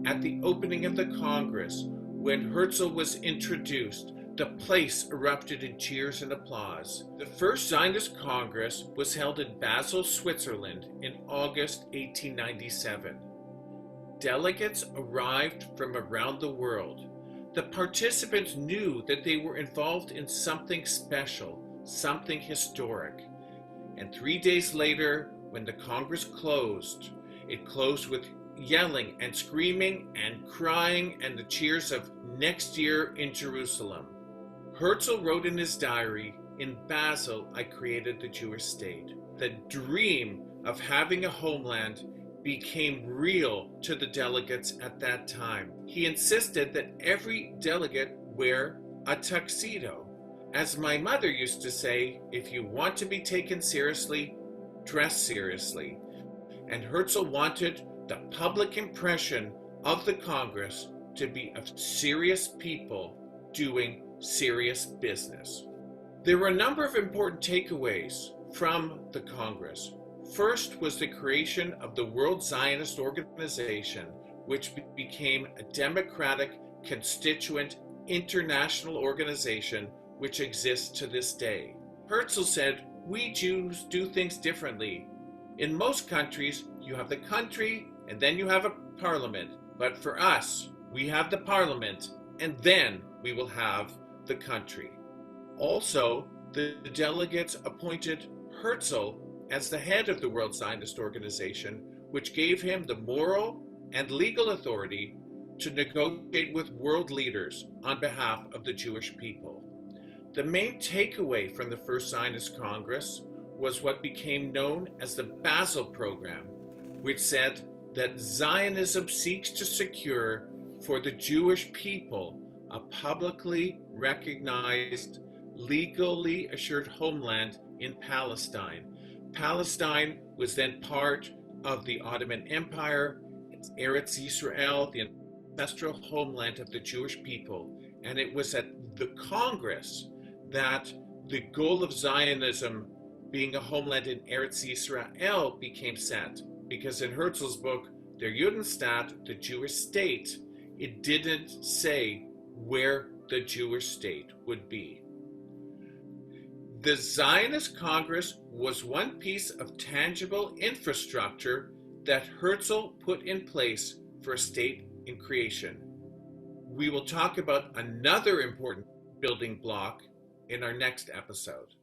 At the opening of the Congress, when Herzl was introduced, the place erupted in cheers and applause. The first Zionist Congress was held in Basel, Switzerland in August 1897. Delegates arrived from around the world. The participants knew that they were involved in something special, something historic. And 3 days later, when the Congress closed, it closed with yelling and screaming and crying and the cheers of "Next year in Jerusalem." Herzl wrote in his diary, "In Basel, I created the Jewish state." The dream of having a homeland became real to the delegates at that time. He insisted that every delegate wear a tuxedo. As my mother used to say, if you want to be taken seriously, dress seriously. And Herzl wanted the public impression of the Congress to be of serious people doing serious business. There were a number of important takeaways from the Congress. First was the creation of the World Zionist Organization, which became a democratic, constituent, international organization which exists to this day. Herzl said, "We Jews do things differently. In most countries, you have the country and then you have a parliament. But for us, we have the parliament and then we will have the country." Also, the delegates appointed Herzl as the head of the World Zionist Organization, which gave him the moral and legal authority to negotiate with world leaders on behalf of the Jewish people. The main takeaway from the First Zionist Congress was what became known as the Basel Program, which said that Zionism seeks to secure for the Jewish people a publicly recognized, legally assured homeland in Palestine. Palestine was then part of the Ottoman Empire. It's Eretz Yisrael, the ancestral homeland of the Jewish people. And it was at the Congress that the goal of Zionism being a homeland in Eretz Yisrael became set. Because in Herzl's book, Der Judenstaat, the Jewish state, it didn't say where the Jewish state would be. The Zionist Congress was one piece of tangible infrastructure that Herzl put in place for a state in creation. We will talk about another important building block in our next episode.